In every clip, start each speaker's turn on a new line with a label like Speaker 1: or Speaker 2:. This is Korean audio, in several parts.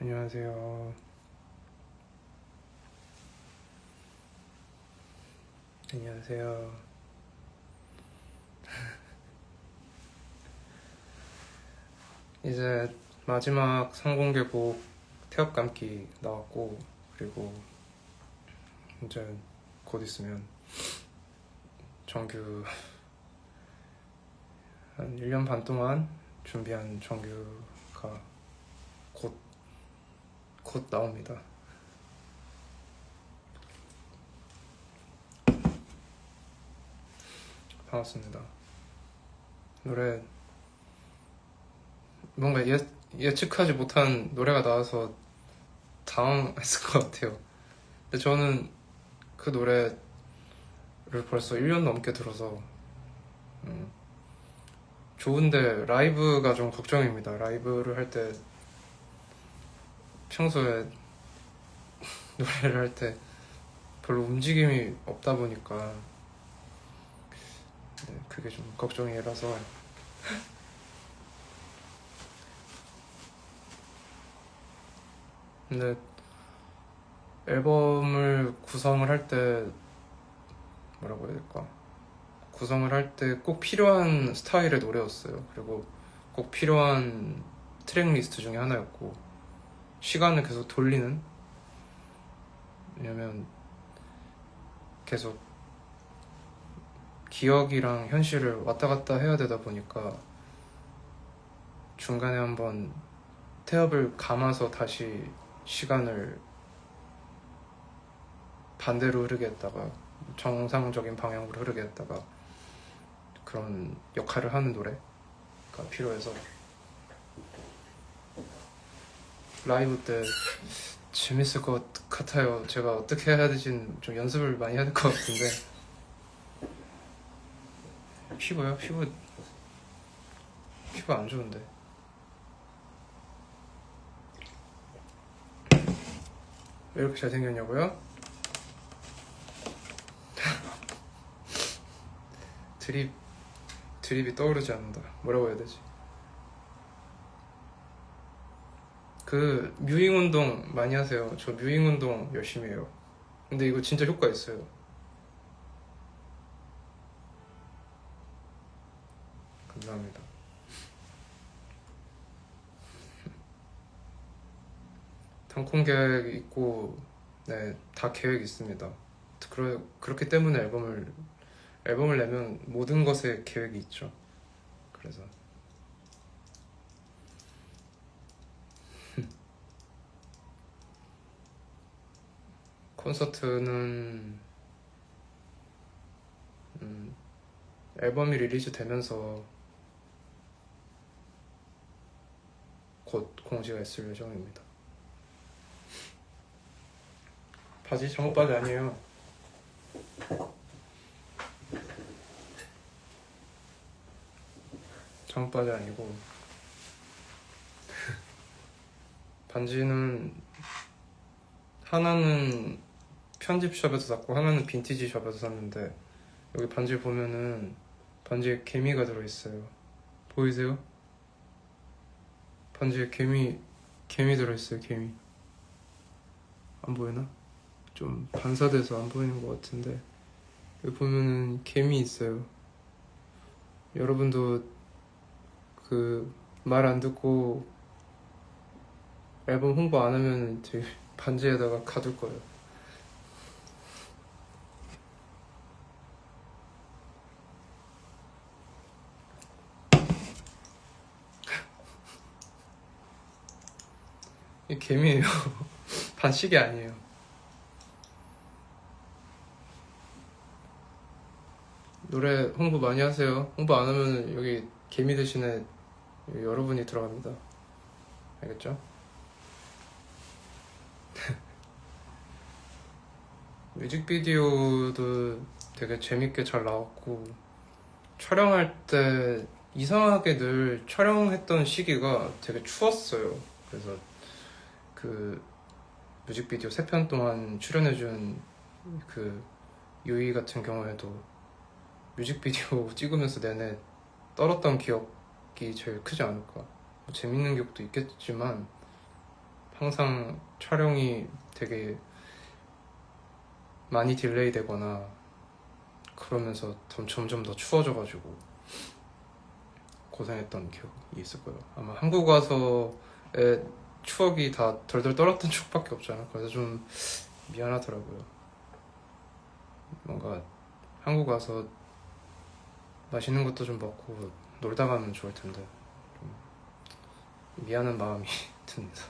Speaker 1: 안녕하세요. 안녕하세요. 이제 마지막 선공개곡 태엽 감기 나왔고, 그리고 이제 곧 있으면 정규 한 1년 반 동안 준비한 정규가 곧 나옵니다. 반갑습니다. 노래 뭔가 예측하지 못한 노래가 나와서 당황했을 것 같아요. 근데 저는 그 노래를 벌써 1년 넘게 들어서 좋은데 라이브가 좀 걱정입니다. 라이브를 할 때 평소에 노래를 할 때 별로 움직임이 없다 보니까 그게 좀 걱정이라서 근데 앨범을 구성을 할 때 뭐라고 해야 될까? 구성을 할 때 꼭 필요한 스타일의 노래였어요. 그리고 꼭 필요한 트랙 리스트 중에 하나였고 시간을 계속 돌리는, 왜냐면 계속 기억이랑 현실을 왔다 갔다 해야 되다 보니까 중간에 한번 태엽을 감아서 다시 시간을 반대로 흐르게 했다가 정상적인 방향으로 흐르게 했다가 그런 역할을 하는 노래가 필요해서 라이브 때 재밌을 것 같아요. 제가 어떻게 해야 될지는 좀 연습을 많이 해야 될 것 같은데. 피부요? 피부 안 좋은데. 왜 이렇게 잘생겼냐고요? 드립이 떠오르지 않는다. 뭐라고 해야 되지? 그 뮤잉 운동 많이 하세요. 저 뮤잉 운동 열심히 해요. 근데 이거 진짜 효과 있어요. 감사합니다. 단콘 계획 있고, 네, 다 계획 있습니다. 그렇기 때문에 앨범을 내면 모든 것에 계획이 있죠. 그래서 콘서트는 앨범이 리리즈 되면서 곧 공지가 있을 예정입니다. 바지 잠옷 바지 아니에요. 잠옷 바지 아니고 반지는 하나는 편집샵에서 샀고 하나는 빈티지 샵에서 샀는데, 여기 반지 보면은 반지에 개미가 들어있어요. 보이세요? 반지에 개미 들어있어요. 개미. 안 보이나? 좀 반사돼서 안 보이는 것 같은데 여기 보면은 개미 있어요. 여러분도 그 말 안 듣고 앨범 홍보 안 하면 제 반지에다가 가둘 거예요. 이 개미예요. 반씩이 아니에요. 노래 홍보 많이 하세요. 홍보 안 하면 여기 개미 대신에 여러분이 들어갑니다. 알겠죠? 뮤직비디오도 되게 재밌게 잘 나왔고, 촬영할 때 이상하게 늘 촬영했던 시기가 되게 추웠어요. 그래서 그 뮤직비디오 3편 동안 출연해준 그 유이 같은 경우에도 뮤직비디오 찍으면서 내내 떨었던 기억이 제일 크지 않을까. 뭐 재밌는 기억도 있겠지만 항상 촬영이 되게 많이 딜레이 되거나 그러면서 점점 더 추워져가지고 고생했던 기억이 있을 거예요. 아마 한국 와서의 추억이 다 덜덜 떨었던 추억밖에 없잖아. 그래서 좀 미안하더라고요. 뭔가 한국 와서 맛있는 것도 좀 먹고 놀다 가면 좋을 텐데 좀 미안한 마음이 듭니다.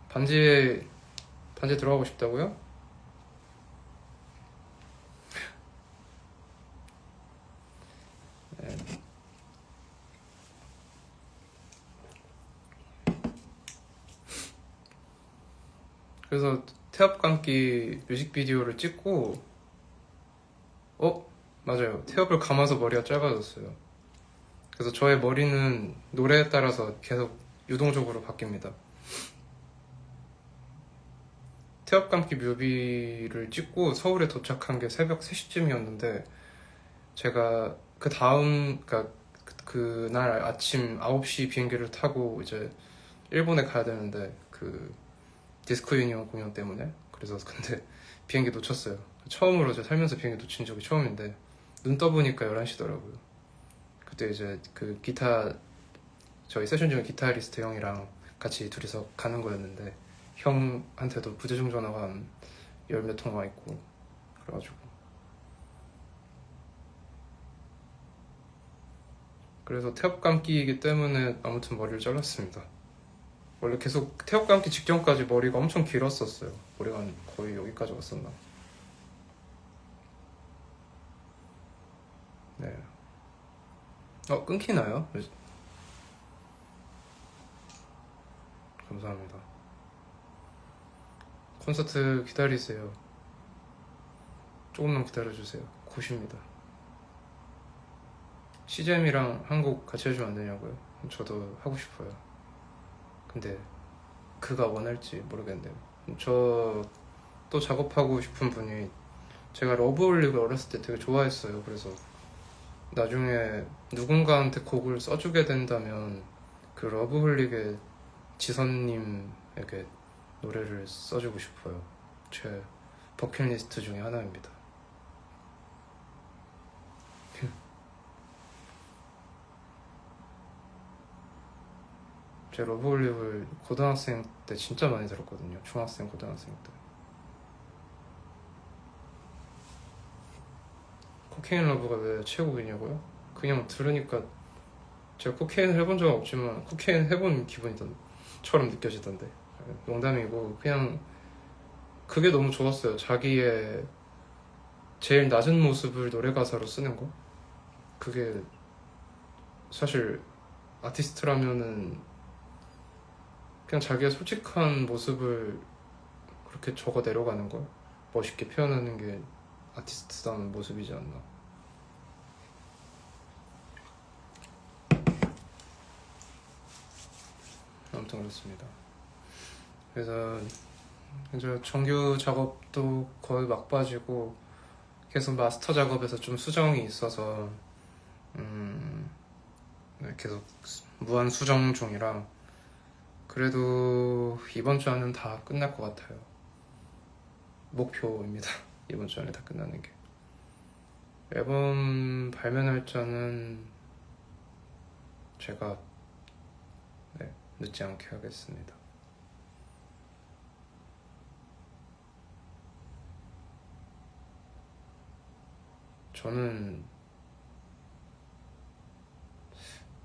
Speaker 1: 반지에 들어가고 싶다고요? 네. 그래서 태엽감기 뮤직비디오를 찍고 맞아요. 태엽을 감아서 머리가 짧아졌어요. 그래서 저의 머리는 노래에 따라서 계속 유동적으로 바뀝니다. 태엽감기 뮤비를 찍고 서울에 도착한 게 새벽 3시쯤이었는데 제가 그날 아침 9시 비행기를 타고 이제 일본에 가야 되는데 그 디스코 유니온 공연 때문에 그래서 근데 비행기 놓쳤어요. 처음으로 제 살면서 비행기 놓친 적이 처음인데 눈 떠보니까 11시더라고요. 그때 이제 그 저희 세션 중에 기타리스트 형이랑 같이 둘이서 가는 거였는데 형한테도 부재중 전화가 한 10몇 통 와 있고 그래가지고 그래서 태엽감기이기 때문에 아무튼 머리를 잘랐습니다. 원래 계속 태엽감기 직전까지 머리가 엄청 길었었어요. 머리가 거의 여기까지 왔었나. 네. 끊기나요? 감사합니다. 콘서트 기다리세요. 조금만 기다려주세요. 곧입니다. CJM이랑 한국 같이 해주면 안 되냐고요? 저도 하고 싶어요. 근데 그가 원할지 모르겠네요. 저 또 작업하고 싶은 분이 제가 러브홀릭을 어렸을 때 되게 좋아했어요. 그래서 나중에 누군가한테 곡을 써주게 된다면 그 러브홀릭의 지선님에게 노래를 써주고 싶어요. 제 버킷리스트 중에 하나입니다. 제 러브홀릭을 고등학생 때 진짜 많이 들었거든요. 중학생, 고등학생 때. 코케인 러브가 왜 최고이냐고요? 그냥 들으니까 제가 코케인을 해본 적은 없지만 코케인 해본 기분처럼 느껴지던데. 농담이고 그냥 그게 너무 좋았어요. 자기의 제일 낮은 모습을 노래 가사로 쓰는 거. 그게 사실 아티스트라면은 그냥 자기의 솔직한 모습을 그렇게 적어 내려가는 거 멋있게 표현하는 게 아티스트다운 모습이지 않나. 아무튼 그렇습니다. 그래서 이제 정규 작업도 거의 막바지고 계속 마스터 작업에서 좀 수정이 있어서 계속 무한 수정 중이라 그래도 이번 주 안은 다 끝날 것 같아요. 목표입니다. 이번 주 안에 다 끝나는 게. 앨범 발매 날짜는 제가 늦지 않게 하겠습니다. 저는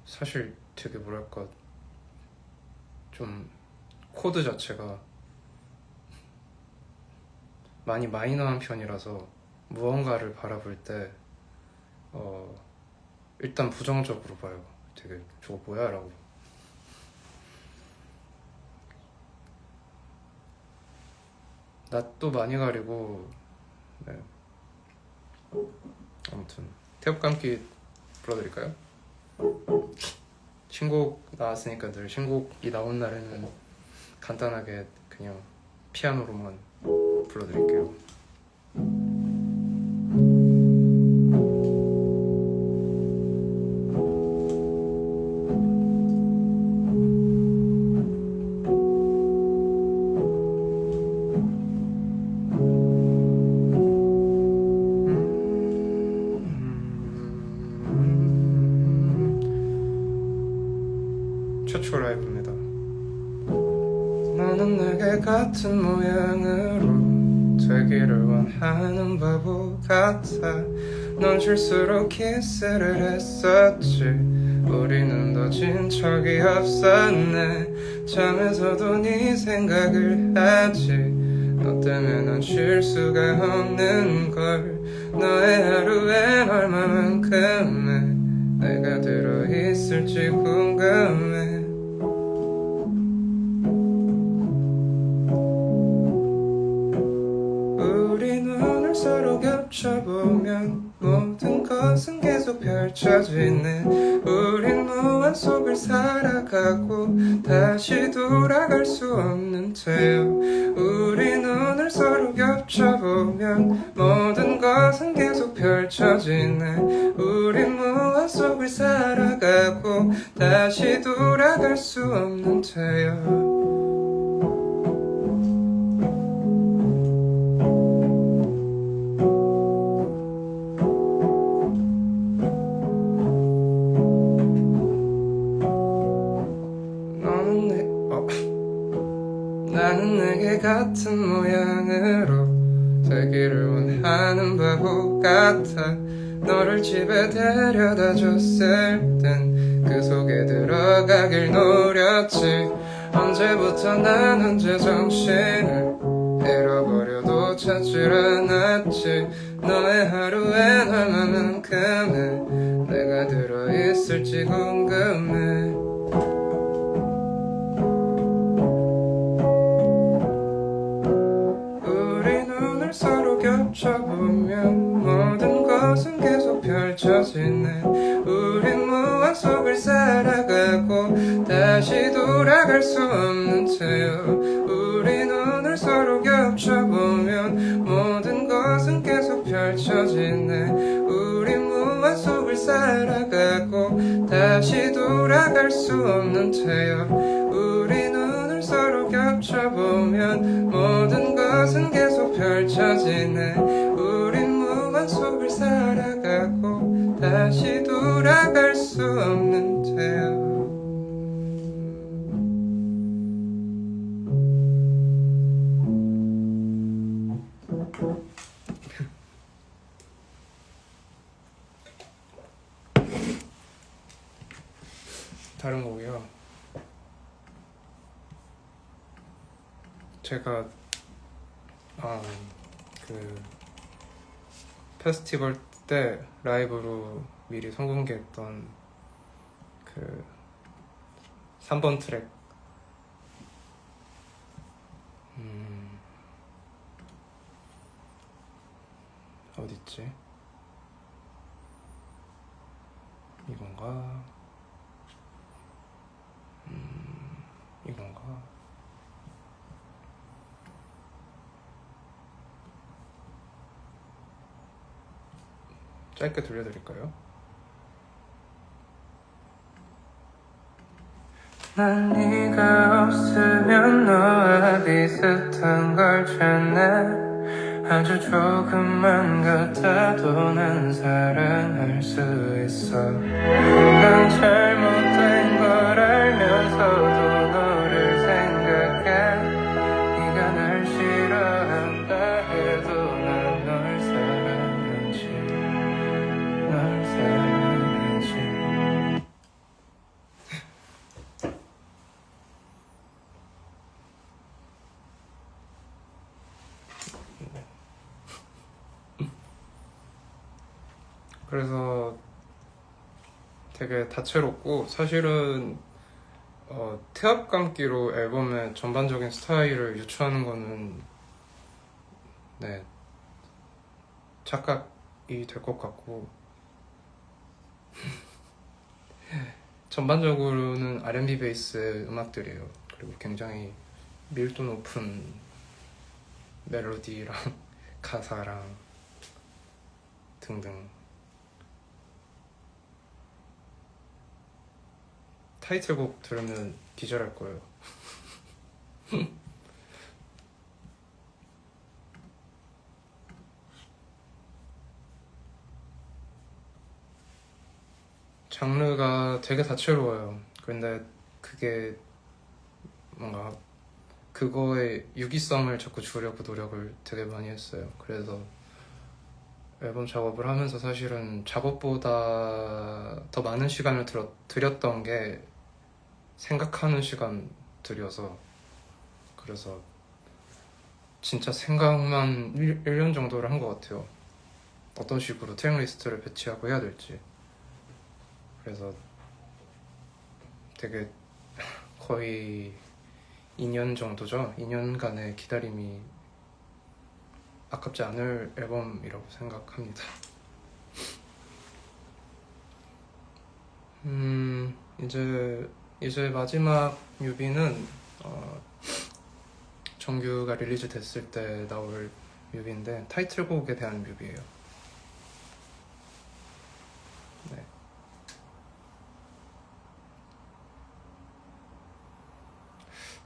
Speaker 1: 사실 되게 뭐랄까 좀 코드 자체가 많이 마이너한 편이라서 무언가를 바라볼 때 일단 부정적으로 봐요. 되게 저거 뭐야? 라고. 낯도 많이 가리고 네. 아무튼 태엽감기 불러드릴까요? 신곡 나왔으니까 늘 신곡이 나온 날에는 간단하게 그냥 피아노로만 불러드릴게요. 내게 같은 모양으로 되기를 원하는 바보 같아. 넌 실수로 키스를 했었지. 우리는 더 진척이 없었네. 잠에서도 네 생각을 하지. 너 때문에 난 쉴 수가 없는 걸. 너의 하루엔 얼마만큼의 내가 들어있을지 궁금해. 우리 눈을 서로 겹쳐보면 모든 것은 계속 펼쳐지네. 우린 무한 속을 살아가고 다시 돌아갈 수 없는 채요. 우리 눈을 서로 겹쳐보면 모든 것은 계속 펼쳐지네. 우린 무한 속을 살아가고 다시 돌아갈 수 없는 채요. 나는 내게 같은 모양으로 되기를 원하는 바보 같아. 너를 집에 데려다 줬을 땐 그 속에 들어가길 노렸지. 언제부터 난 언제 정신을 잃어버려도 찾질 않았지. 너의 하루엔 얼마만큼의 내가 들어있을지 궁금해. 서로 겹쳐보면 모든 것은 계속 펼쳐지네. 우린 무한 속을 살아가고 다시 돌아갈 수 없는 채요. 우리 눈을 서로 겹쳐보면 모든 것은 계속 펼쳐지네. 우린 무한 속을 살아가고 다시 돌아갈 수 없는 채요. 우리 눈을 서로 겹쳐보면 모든 것은 계속 펼쳐지네. 우린 무한 속을 살아가고 다시 돌아갈 수 없는 채요. 다른 곡이요. 제가 그 페스티벌 때 라이브로 미리 선공개했던 그 3번 트랙 어딨지? 이건가? 이건가? 짧게 들려드릴까요? 난 네가 없으면 너와 비슷한 걸 찾네. 아주 조금만 같아도 난 사랑할 수 있어. 난 잘못된 걸 알면서도 너를 생각해. 네가 날 싫어한다 해도 난 널 사랑하지. 널 사랑하지. 그래서 되게 다채롭고 사실은 태압감기로 앨범의 전반적인 스타일을 유추하는 거는 네 착각이 될 것 같고 전반적으로는 R&B 베이스의 음악들이에요. 그리고 굉장히 밀도 높은 멜로디랑 가사랑 등등. 타이틀곡 들으면 기절할 거예요. 장르가 되게 다채로워요. 근데 그게 뭔가 그거의 유기성을 자꾸 주려고 노력을 되게 많이 했어요. 그래서 앨범 작업을 하면서 사실은 작업보다 더 많은 시간을 들였던 게 생각하는 시간들이어서, 그래서 진짜 생각만 1년 정도를 한 것 같아요. 어떤 식으로 트랙 리스트를 배치하고 해야 될지. 그래서 되게 거의 2년 정도죠. 2년간의 기다림이 아깝지 않을 앨범이라고 생각합니다. 이제 마지막 뮤비는 정규가 릴리즈 됐을 때 나올 뮤비인데 타이틀곡에 대한 뮤비예요. 네.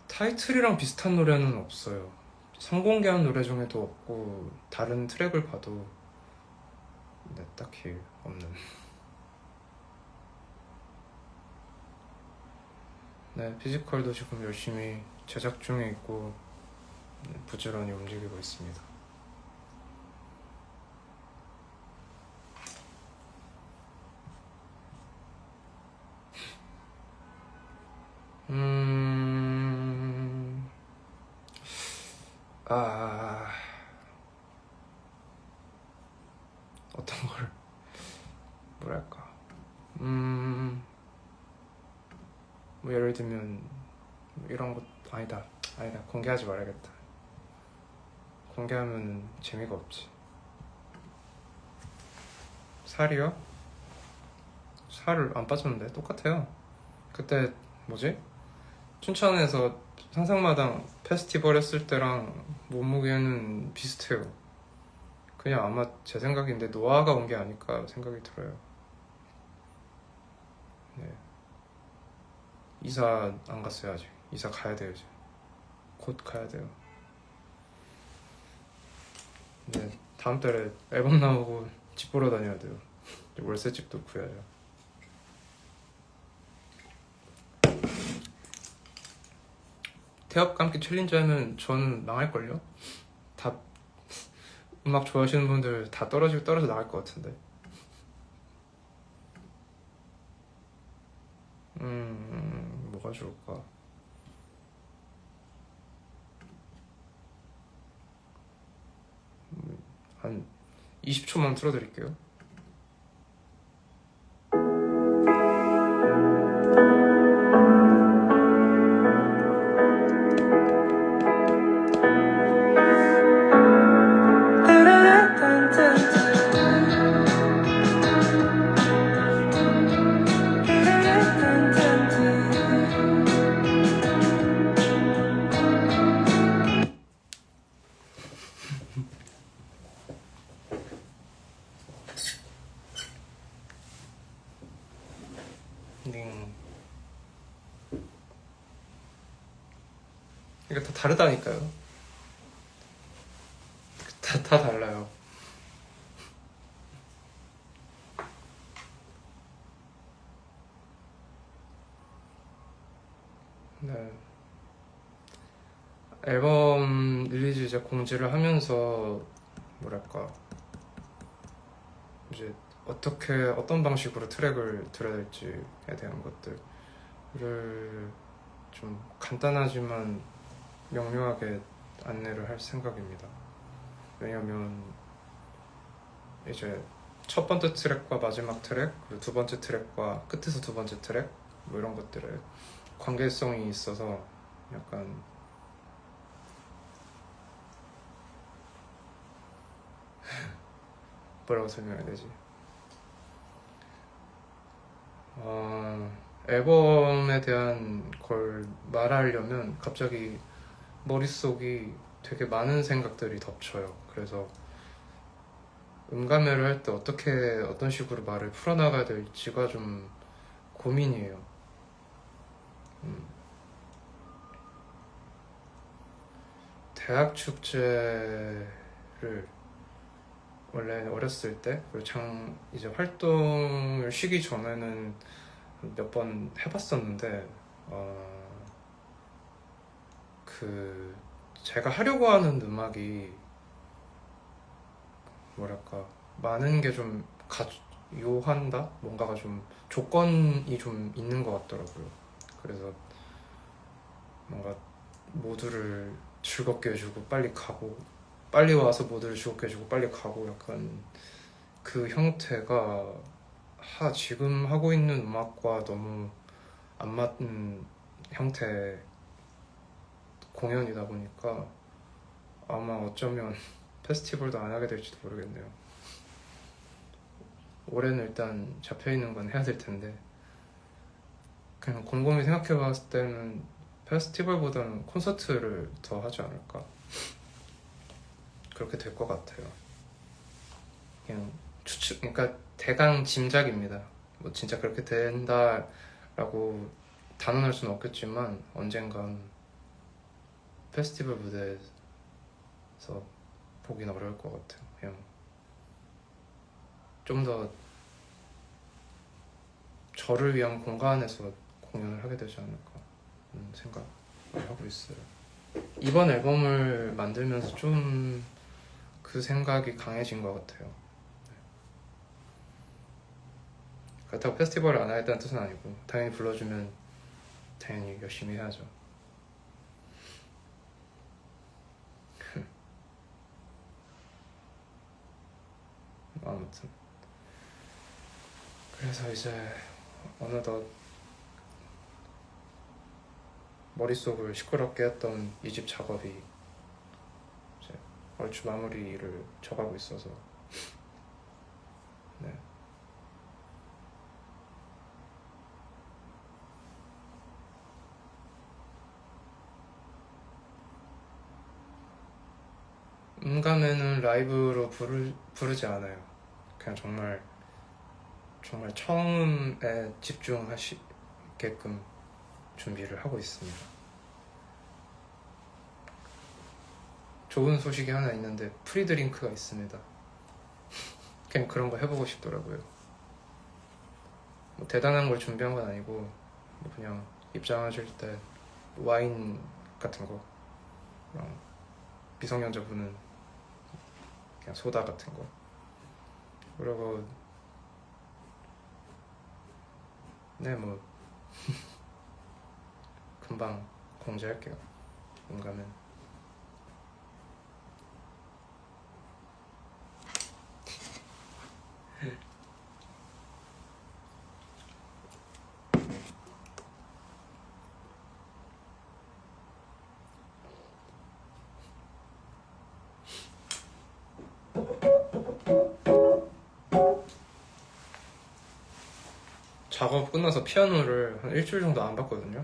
Speaker 1: 타이틀이랑 비슷한 노래는 없어요. 선공개한 노래 중에도 없고 다른 트랙을 봐도 네, 딱히 없는. 네, 피지컬도 지금 열심히 제작 중에 있고 네, 부지런히 움직이고 있습니다. 어떤 걸 뭐랄까 뭐 예를 들면 이런 것 아니다 공개하지 말아야겠다. 공개하면 재미가 없지. 살이요? 살을 안 빠졌는데 똑같아요. 그때 뭐지? 춘천에서 상상마당 페스티벌 했을 때랑 몸무게는 비슷해요. 그냥 아마 제 생각인데 노아가 온 게 아닐까 생각이 들어요. 네. 이사 안 갔어요 아직. 이사 가야 돼요 이제. 곧 가야 돼요. 네, 다음 달에 앨범 나오고 집 보러 다녀야 돼요. 월세집도 구해야죠. 태엽 감기 챌린지 하면 저는 망할걸요? 다 음악 좋아하시는 분들 다 떨어져 나갈 것 같은데. 뭐가 좋을까? 한 20초만 틀어드릴게요. 이게 다 다르다니까요. 다 달라요. 네. 앨범 릴리즈 이제 공지를 하면서 뭐랄까 이제 어떤 방식으로 트랙을 들어야 될지에 대한 것들을 좀 간단하지만 명료하게 안내를 할 생각입니다. 왜냐면 이제 첫 번째 트랙과 마지막 트랙, 그리고 두 번째 트랙과 끝에서 두 번째 트랙 뭐 이런 것들에 관계성이 있어서 약간 뭐라고 설명해야 되지? 앨범에 대한 걸 말하려면 갑자기 머릿속이 되게 많은 생각들이 덮쳐요. 그래서 음감회를 할 때 어떤 식으로 말을 풀어나가야 될지가 좀 고민이에요. 대학 축제를 원래 어렸을 때 이제 활동을 쉬기 전에는 몇 번 해봤었는데 그 제가 하려고 하는 음악이 뭐랄까 많은 게 좀 요한다? 뭔가가 좀 조건이 좀 있는 것 같더라고요. 그래서 뭔가 모두를 즐겁게 해주고 빨리 가고, 빨리 와서 모두를 즐겁게 해주고 빨리 가고, 약간 그 형태가 지금 하고 있는 음악과 너무 안 맞는 형태 공연이다 보니까 아마 어쩌면 페스티벌도 안 하게 될지도 모르겠네요. 올해는 일단 잡혀있는 건 해야 될 텐데, 그냥 곰곰이 생각해봤을 때는 페스티벌보다는 콘서트를 더 하지 않을까, 그렇게 될 것 같아요. 그냥 그러니까 대강 짐작입니다. 뭐 진짜 그렇게 된다라고 단언할 수는 없겠지만 언젠간 페스티벌 무대에서 보기는 어려울 것 같아요. 그냥 좀 더 저를 위한 공간에서 공연을 하게 되지 않을까 생각을 하고 있어요. 이번 앨범을 만들면서 좀 그 생각이 강해진 것 같아요. 그렇다고 페스티벌을 안 하겠다는 뜻은 아니고, 당연히 불러주면 당연히 열심히 해야죠. 아무튼 그래서 이제 어느덧 머릿속을 시끄럽게 했던 이 집 작업이 이제 얼추 마무리를 져가고 있어서, 네. 음감에는 라이브로 부르지 않아요. 그냥 정말 처음에 집중하시게끔 준비를 하고 있습니다. 좋은 소식이 하나 있는데 프리드링크가 있습니다. 그냥 그런 거 해보고 싶더라고요. 뭐 대단한 걸 준비한 건 아니고, 뭐 그냥 입장하실 때 와인 같은 거, 미성년자분은 그냥 소다 같은 거, 그리고 네, 뭐 금방 공지할게요. 뭔가면. 작업 끝나서 피아노를 한 일주일 정도 안 봤거든요.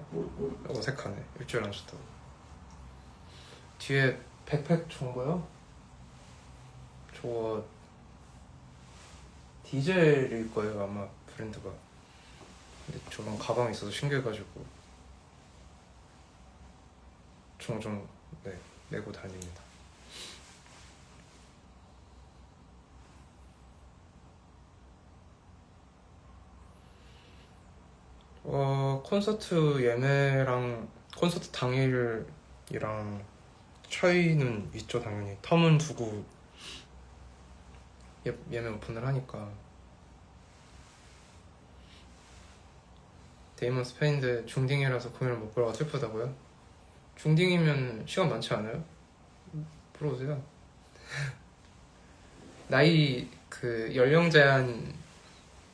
Speaker 1: 어색하네, 일주일 안 쳤다고. 뒤에 백팩 좋은거요? 저거 디젤일 거예요 아마, 브랜드가. 근데 저런 가방이 있어서 신기해가지고 종종 메고 다닙니다. 콘서트 예매랑 콘서트 당일이랑 차이는 있죠. 당연히 텀은 두고 예매 오픈을 하니까. 데이먼 스페인데 중딩이라서 공연을 못 보러가 슬프다고요? 중딩이면 시간 많지 않아요? 보러 오세요. 나이 연령 제한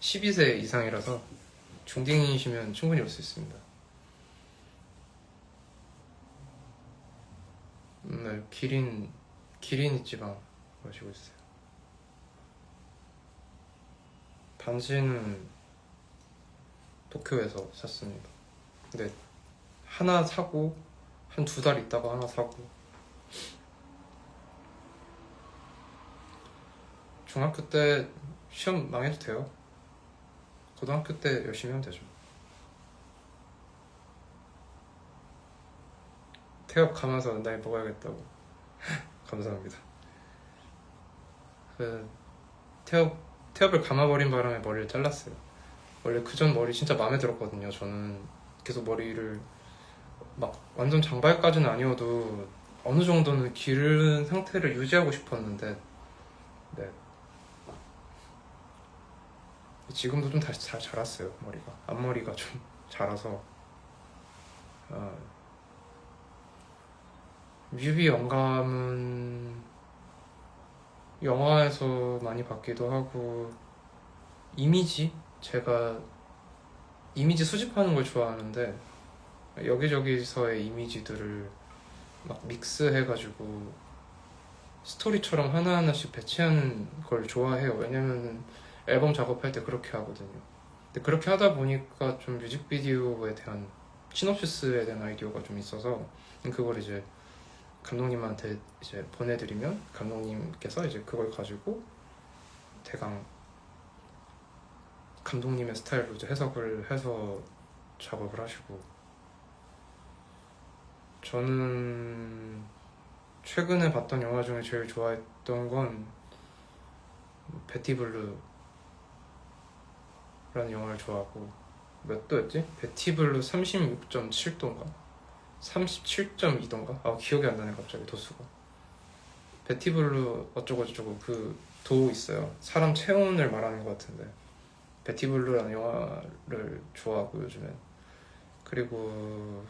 Speaker 1: 12세 이상이라서 중딩이시면 충분히 올 수 있습니다. 네, 기린 지방 마시고 있어요. 반지는 도쿄에서 샀습니다. 근데 하나 사고 한 2달 있다가 하나 사고. 중학교 때 시험 망해도 돼요. 고등학교 때 열심히 하면 되죠. 태엽 감아서 나이 먹어야겠다고. 감사합니다. 태엽을 감아버린 바람에 머리를 잘랐어요. 원래 그전 머리 진짜 마음에 들었거든요. 저는 계속 머리를 막 완전 장발까지는 아니어도 어느 정도는 기른 상태를 유지하고 싶었는데, 네. 지금도 좀 다시 잘 자랐어요. 머리가 앞머리가 좀 자라서. 뮤비 영감은 영화에서 많이 받기도 하고, 이미지? 제가 이미지 수집하는 걸 좋아하는데 여기저기서의 이미지들을 막 믹스해가지고 스토리처럼 하나하나씩 배치하는 걸 좋아해요. 왜냐면은 앨범 작업할 때 그렇게 하거든요. 근데 그렇게 하다 보니까 좀 뮤직비디오에 대한 시놉시스에 대한 아이디어가 좀 있어서 그걸 이제 감독님한테 이제 보내드리면 감독님께서 이제 그걸 가지고 대강 감독님의 스타일로 이제 해석을 해서 작업을 하시고, 저는 최근에 봤던 영화 중에 제일 좋아했던 건 베티 블루라는 영화를 좋아하고, 몇 도였지? 베티 블루 36.7도인가? 37.2도인가? 아, 기억이 안 나네 갑자기 도수가. 베티 블루 어쩌고저쩌고 그 도 있어요. 사람 체온을 말하는 것 같은데 베티 블루라는 영화를 좋아하고 요즘엔. 그리고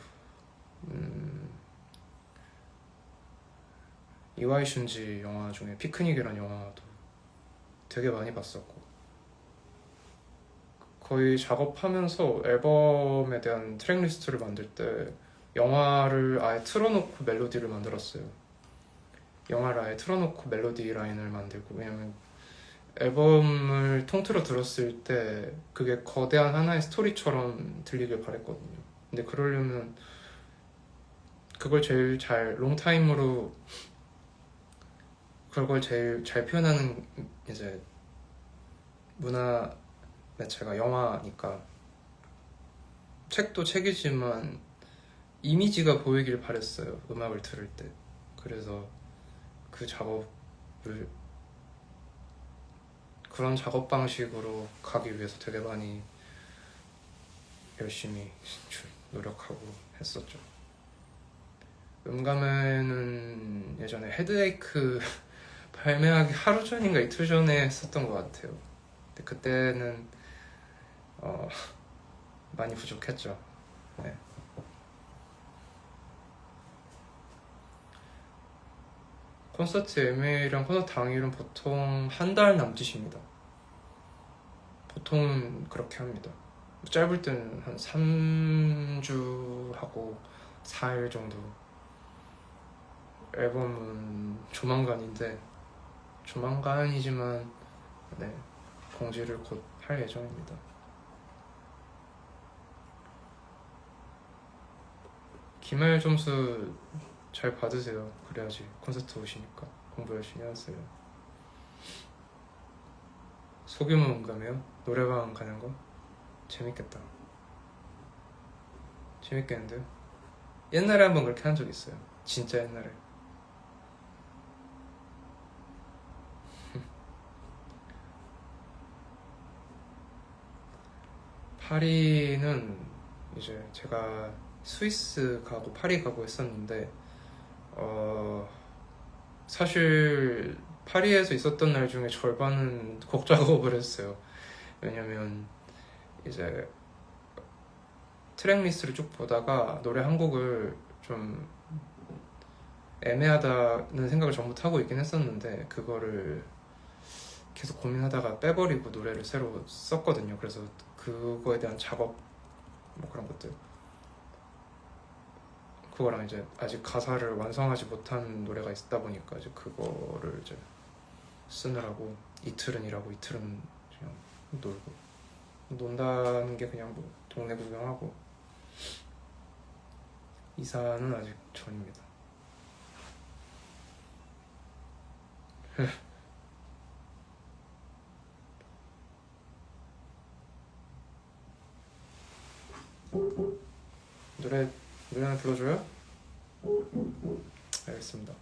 Speaker 1: 이와이 슌지 영화 중에 피크닉이라는 영화도 되게 많이 봤었고, 거의 작업하면서 앨범에 대한 트랙 리스트를 만들 때 영화를 아예 틀어놓고 멜로디를 만들었어요. 영화를 아예 틀어놓고 멜로디 라인을 만들고, 왜냐면 앨범을 통틀어 들었을 때 그게 거대한 하나의 스토리처럼 들리길 바랬거든요. 근데 그러려면 그걸 제일 잘 롱타임으로 그걸 제일 잘 표현하는 이제 문화 매체가 영화니까, 책도 책이지만 이미지가 보이길 바랬어요, 음악을 들을 때. 그래서 그 작업을 그런 작업 방식으로 가기 위해서 되게 많이 열심히 노력하고 했었죠. 음감에는 예전에 헤드에이크 발매하기 하루 전인가 이틀 전에 했었던 것 같아요. 근데 그때는 많이 부족했죠. 네. 콘서트 예매랑 콘서트 당일은 보통 한 달 남짓입니다. 보통 그렇게 합니다. 짧을 때는 한 3주 하고 4일 정도. 앨범은 조만간인데, 조만간이지만 네, 공지를 곧 할 예정입니다. 기말 점수 잘 받으세요. 그래야지 콘서트 오시니까. 공부 열심히 하세요. 소규모 음감이요? 노래방 가는 거? 재밌겠다. 재밌겠는데요? 옛날에 한번 그렇게 한 적 있어요. 진짜 옛날에. 파리는 이제 제가 스위스 가고 파리 가고 했었는데, 사실 파리에서 있었던 날 중에 절반은 곡 작업을 했어요. 왜냐면 이제 트랙 리스트를 쭉 보다가 노래 한 곡을 좀 애매하다는 생각을 전부터 하고 있긴 했었는데, 그거를 계속 고민하다가 빼버리고 노래를 새로 썼거든요. 그래서 그거에 대한 작업, 뭐 그런 것들, 그거랑 이제 아직 가사를 완성하지 못한 노래가 있다 보니까 이제 그거를 이제 쓰느라고 이틀은 일하고 이틀은 그냥 놀고, 논다는 게 그냥 뭐 동네 구경하고, 이사는 아직 전입니다. 노래 하나 불러줘요? 알겠습니다.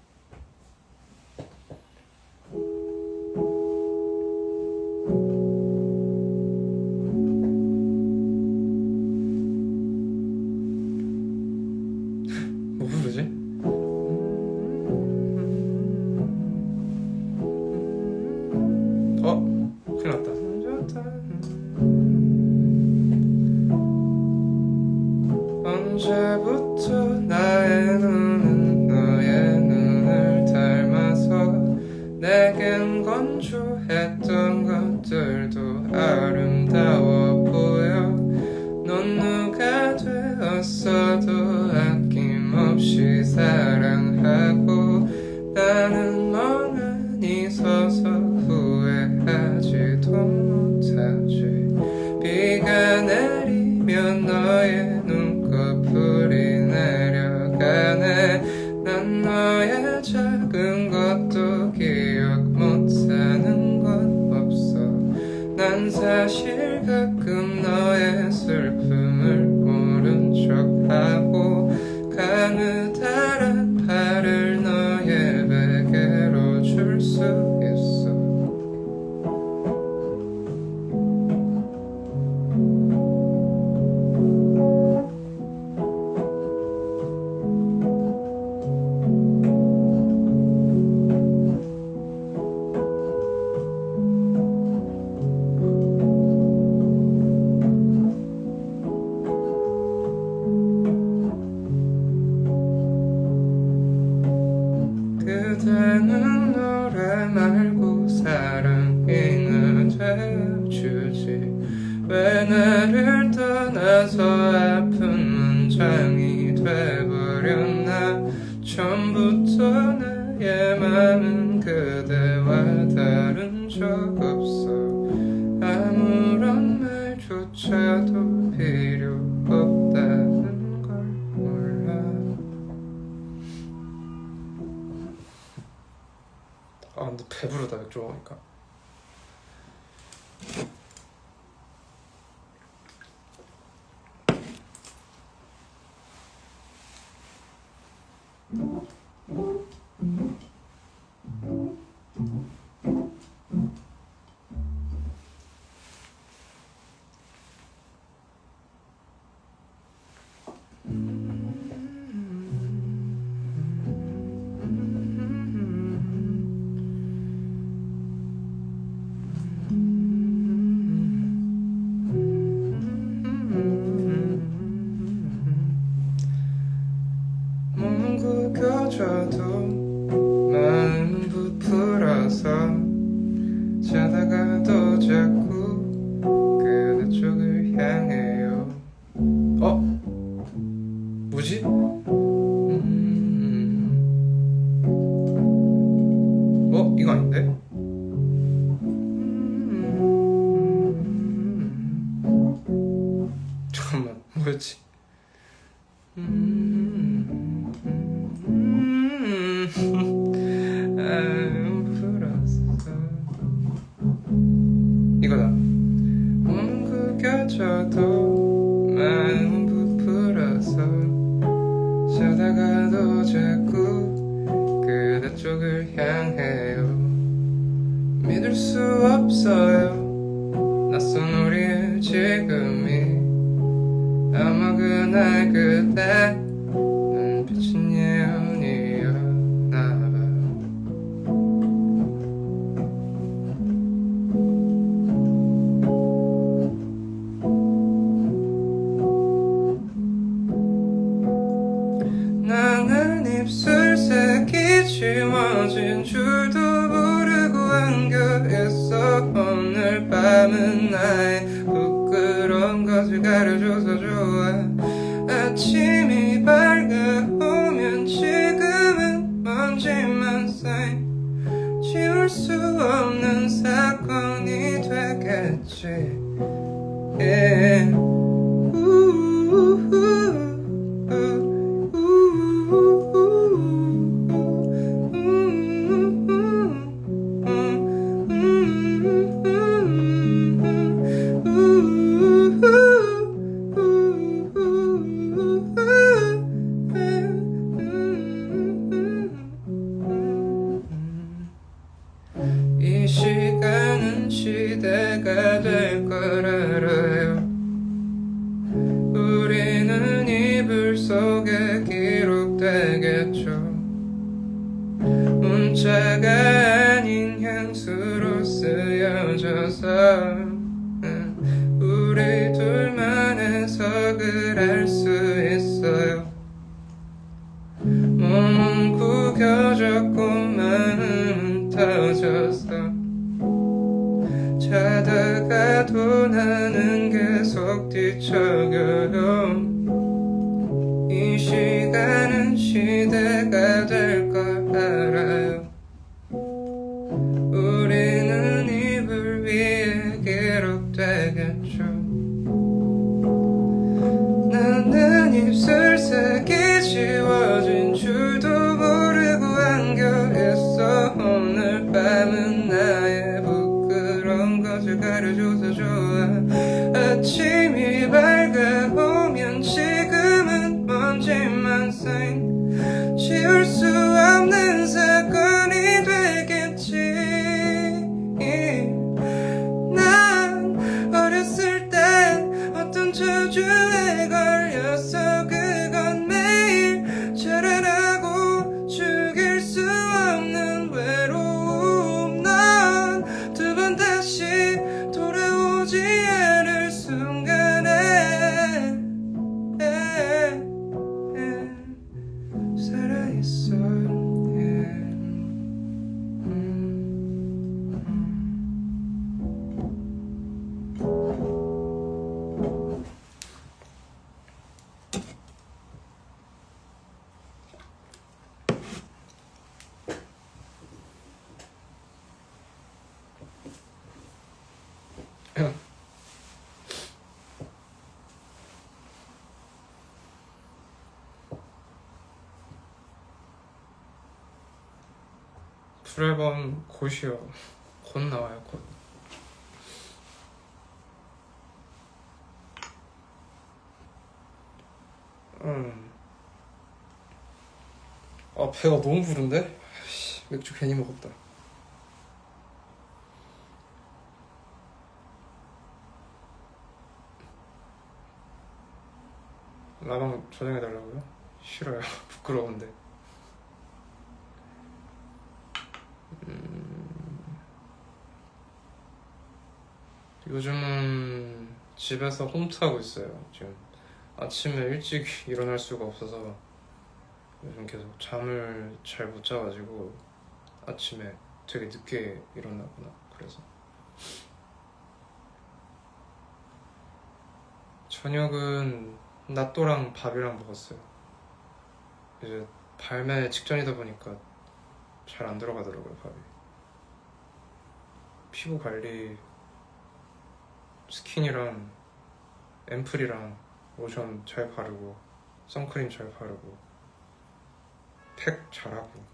Speaker 1: 언제부터 나의 눈은 너의 눈을 닮아서 내겐 건조했던 것들도 아름다워 보여. 넌 누가 되었어도 아낌없이 사랑하고 나는 멍하니 서서 후회하지도 못하지. 비가 내리면 너의 눈꺼풀이 내려가네. 난 너의 작은 것도 기억 못하는 건 없어. 난 사실 가끔 너의 슬픔을 모른 척하고 가느다란 팔을 너의 베개로 줄 수 있어. 그대는 노래 말고 사랑이나 되어주지. 왜 나를 떠나서 아픈 문장이 돼버렸나. 처음부터 나의 맘은 그대와 다른 적 없어. 아무런 말조차도 필요 없다는 걸 몰라. 아 근데 배부르다 맥주 먹으니까. 몸은 구겨져도 마음은 부풀어서 자다가도 자꾸 그대 쪽을 향해요. 뭐지? 이거 아닌데? 잠깐만 뭐였지? 이거다. 몸은 구겨져도 마음은 부풀어서 자다가도 자꾸 그대 쪽을 향해요. 믿을 수 없어요. 낯선 우리의 지금이 아마 그날 그때 눈빛은 예언이었나봐. 나는 입술색이 지워진 줄도 모르고 안겨있어. 오늘 밤은 나의 부끄러운 것을 가려줘서 좋아. 아침이 밝아오면 지금은 먼지만 쌓인 지울 수 없는 사건이 되겠지. 이 시간은 시대가 될 걸 알아요. 우리는 이불 속에 기록되겠죠. 문자가 아닌 향수로 쓰여져서 알고 나는 계속 뒤척여요. 이 시간은 시대가 될 걸 알아요. 우리는 이불 위에 기록되겠죠. 나는 입술색이 지워진 줄도 모르고 안겨있어. 오늘 밤은 나의 부끄러운 것을 가려줘서 좋아. 아침이 밝아오면 지금은 먼지만 쌓인 지울 수 없는 사건이 되겠지. 난 어렸을 때 어떤 저주에 걸렸어. 그건 매일 자라나고 죽일 수 없는 외로움. 난 두 번 다시 돌아오지 않을 순간에 살아있어. 풀앨범 곧이요. 곧 나와요. 곧. 배가 너무 부른데? 맥주 괜히 먹었다. 라방 저장해달라고요? 싫어요. 부끄러운데. 요즘은 집에서 홈트하고 있어요. 지금 아침에 일찍 일어날 수가 없어서 요즘 계속 잠을 잘 못 자가지고 아침에 되게 늦게 일어나구나. 그래서 저녁은 낫또랑 밥이랑 먹었어요. 이제 발매 직전이다 보니까 잘 안 들어가더라고요, 밥이. 피부 관리 스킨이랑 앰플이랑 로션 잘 바르고 선크림 잘 바르고 팩 잘하고.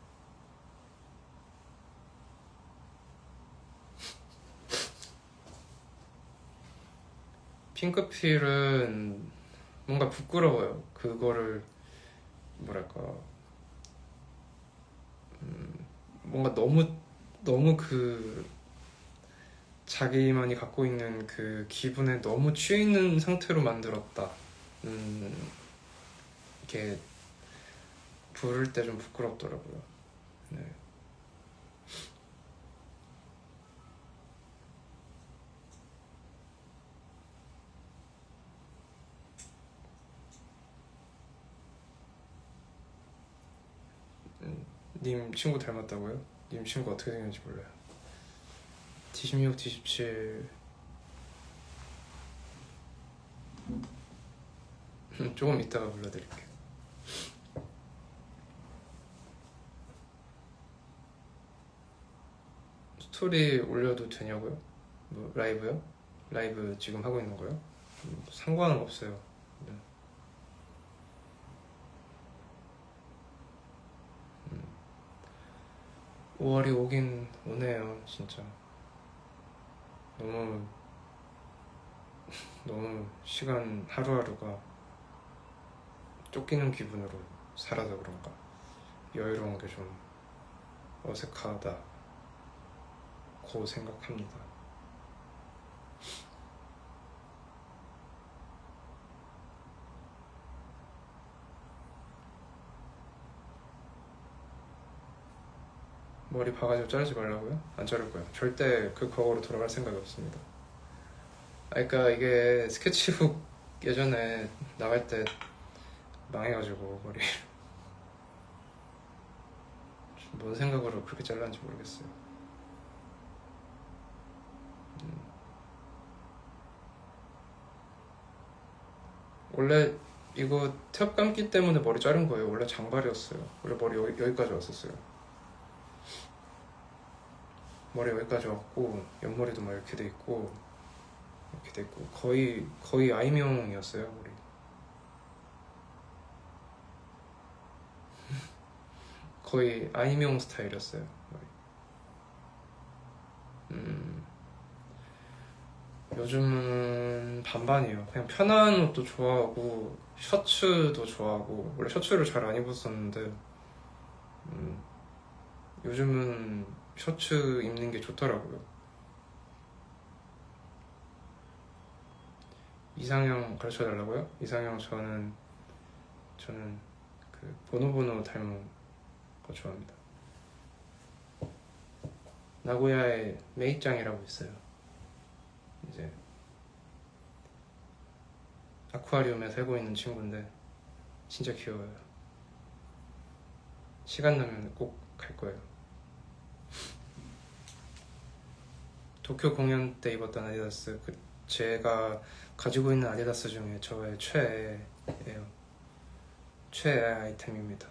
Speaker 1: 핑크필은 뭔가 부끄러워요. 그거를 뭐랄까 뭔가 너무 그 자기만이 갖고 있는 그 기분에 너무 취해 있는 상태로 만들었다. 이렇게 부를 때 좀 부끄럽더라고요. 네. 님 친구 닮았다고요? 님 친구 어떻게 생겼는지 몰라요. D16, D17 조금 이따가 불러드릴게요. 스토리 올려도 되냐고요? 뭐 라이브요? 라이브 지금 하고 있는 거요? 상관은 없어요. 네. 5월이 오긴 오네요. 진짜 너무 시간 하루하루가 쫓기는 기분으로 살아서 그런가 여유로운 게 좀 어색하다고 생각합니다. 머리 바가지로 자르지 말라고요? 안 자를 거예요. 절대 그 과거로 돌아갈 생각이 없습니다. 그러니까 이게 스케치북 예전에 나갈 때 망해가지고 머리 뭔 생각으로 그렇게 잘랐는지 모르겠어요. 5월 5일 오긴 오네요. 진짜 너무 시간 하루하루가 쫓기는 기분으로 살아서 그런가 여유로운 게 좀 어색하다고 생각합니다. 원래 이거 태엽 감기 때문에 머리 자른 거예요. 원래 장발이었어요. 원래 머리 여기까지 왔었어요. 머리 여기까지 왔고 옆머리도 막 이렇게 돼 있고 이렇게 돼 있고 거의 아이명이었어요 머리. 거의 아이명 스타일이었어요 머리. 요즘은 반반이에요. 그냥 편한 옷도 좋아하고 셔츠도 좋아하고 원래 셔츠를 잘 안 입었었는데 요즘은 셔츠 입는 게 좋더라고요. 이상형 가르쳐달라고요? 이상형 저는 그 보노보노 닮은 거 좋아합니다. 나고야에 메이짱이라고 있어요. 이제 아쿠아리움에 살고 있는 친구인데 진짜 귀여워요. 시간 나면 꼭 갈 거예요. 도쿄 공연 때 입었던 아디다스, 제가 가지고 있는 아디다스 중에 저의 최애예요. 최애 아이템입니다.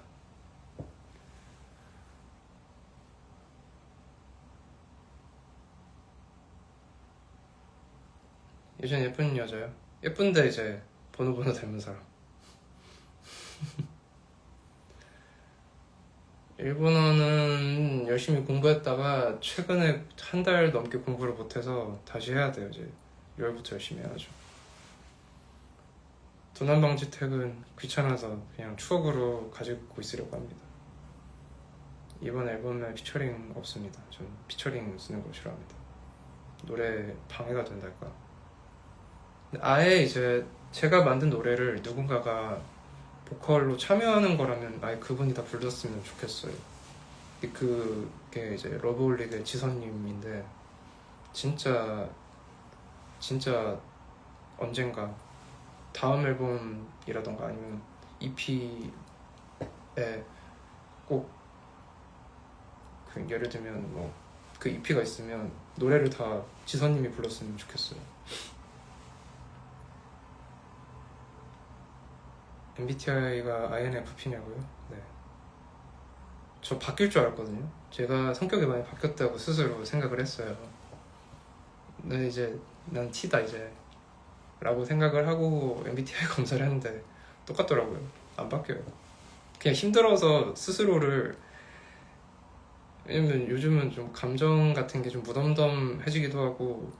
Speaker 1: 예전 예쁜 여자요? 예쁜데 이제 번호 닮은 사람. 일본어는 열심히 공부했다가 최근에 한 달 넘게 공부를 못해서 다시 해야 돼요. 이제 6월부터 열심히 해야죠. 도난방지택은 귀찮아서 그냥 추억으로 가지고 있으려고 합니다. 이번 앨범에 피처링 없습니다. 전 피처링 쓰는 거 싫어합니다. 노래 방해가 된달까. 아예 이제 제가 만든 노래를 누군가가 보컬로 참여하는 거라면 아예 그분이 다 불렀으면 좋겠어요. 그게 이제 러브홀릭의 지선님인데 진짜 언젠가 다음 앨범이라던가 아니면 EP에 꼭 예를 들면 뭐 그 EP가 있으면 노래를 다 지선님이 불렀으면 좋겠어요. MBTI가 INFP냐고요? 네. 저 바뀔 줄 알았거든요. 제가 성격이 많이 바뀌었다고 스스로 생각을 했어요. 근데 이제 난 T다 이제 라고 생각을 하고 MBTI 검사를 했는데 똑같더라고요. 안 바뀌어요. 그냥 힘들어서 스스로를, 왜냐면 요즘은 좀 감정 같은 게 좀 무덤덤해지기도 하고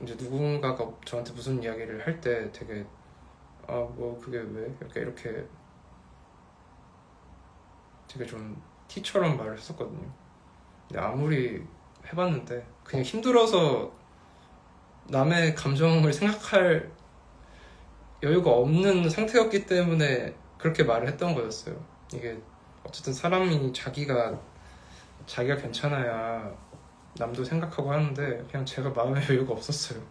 Speaker 1: 이제 누군가가 저한테 무슨 이야기를 할 때 되게 뭐 그게 왜 이렇게 되게 좀 T처럼 말을 했었거든요. 근데 아무리 해봤는데 그냥 힘들어서 남의 감정을 생각할 여유가 없는 상태였기 때문에 그렇게 말을 했던 거였어요. 이게 어쨌든 사람이 자기가 괜찮아야 남도 생각하고 하는데 그냥 제가 마음의 여유가 없었어요.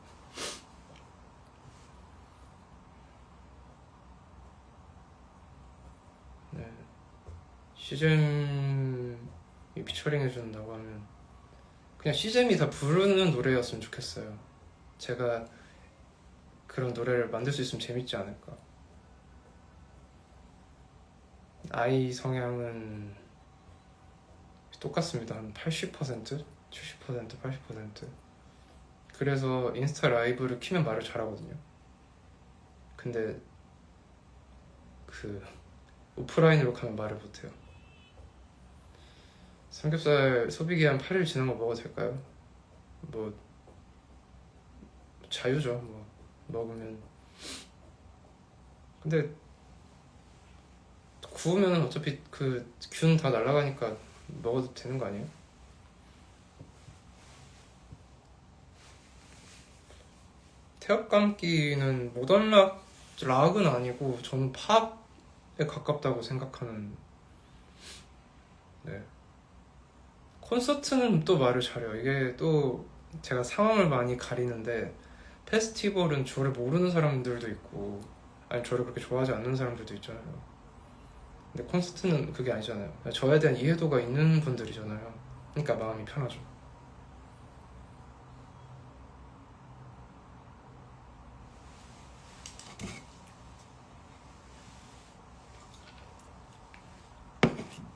Speaker 1: 네. 시잼이 피처링 해준다고 하면 그냥 시잼이 다 부르는 노래였으면 좋겠어요. 제가 그런 노래를 만들 수 있으면 재밌지 않을까. 아이 성향은 똑같습니다. 한 80%? 70%? 80%? 그래서 인스타 라이브를 키면 말을 잘하거든요. 근데 그 오프라인으로 가면 말을 못해요. 삼겹살 소비기한 8일 지난 거 먹어도 될까요? 뭐 자유죠. 뭐 먹으면. 근데 구우면 어차피 그 균 다 날아가니까 먹어도 되는 거 아니에요? 태엽 감기는 모던 락은 아니고 저는 팝에 가깝다고 생각하는. 네. 콘서트는 또 말을 잘해요. 이게 또 제가 상황을 많이 가리는데 페스티벌은 저를 모르는 사람들도 있고 아니 저를 그렇게 좋아하지 않는 사람들도 있잖아요. 근데 콘서트는 그게 아니잖아요. 저에 대한 이해도가 있는 분들이잖아요. 그러니까 마음이 편하죠.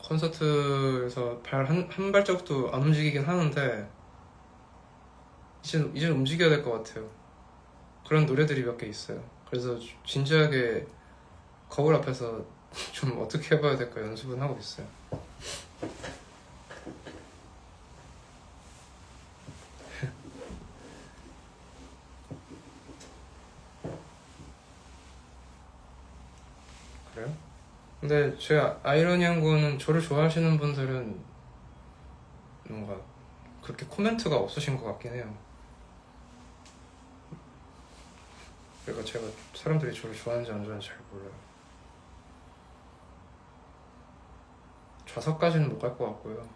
Speaker 1: 콘서트에서 발 한 발짝도 안 움직이긴 하는데 이제 움직여야 될 것 같아요. 그런 노래들이 몇 개 있어요. 그래서 진지하게 거울 앞에서 좀 어떻게 해봐야 될까 연습은 하고 있어요. 그래요? 근데 제가 아이러니한 거는 저를 좋아하시는 분들은 뭔가 그렇게 코멘트가 없으신 것 같긴 해요. 그러니까 제가 사람들이 저를 좋아하는지 안 좋아하는지 잘 몰라요. 좌석까지는 못 갈 것 같고요.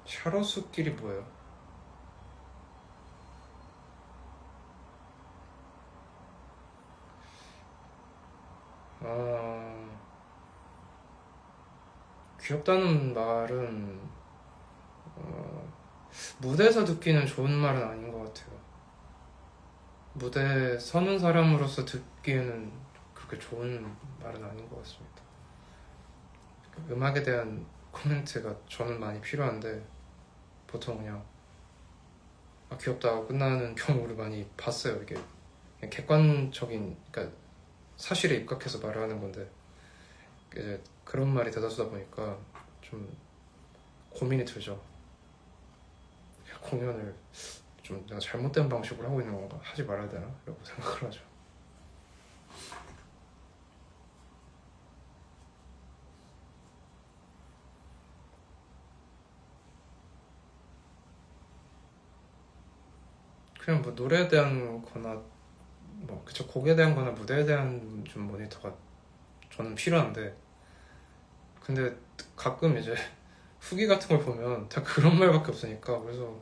Speaker 1: 샤로수끼리 뭐예요? 아, 귀엽다는 말은 무대에서 듣기는 좋은 말은 아닌 것 같아요. 무대에 서는 사람으로서 듣기에는 그렇게 좋은 말은 아닌 것 같습니다. 음악에 대한 코멘트가 저는 많이 필요한데 보통 그냥 귀엽다 하고 끝나는 경우를 많이 봤어요. 이게 그냥 객관적인, 그러니까 사실에 입각해서 말을 하는 건데 이제 그런 말이 대다수다 보니까 좀 고민이 들죠. 공연을 좀 내가 잘못된 방식으로 하고 있는 건가? 하지 말아야 되나? 라고 생각을 하죠. 그냥 뭐 노래에 대한 거나 뭐 그쵸, 곡에 대한 거나 무대에 대한 좀 모니터가 저는 필요한데 근데 가끔 이제 후기 같은 걸 보면 다 그런 말밖에 없으니까 그래서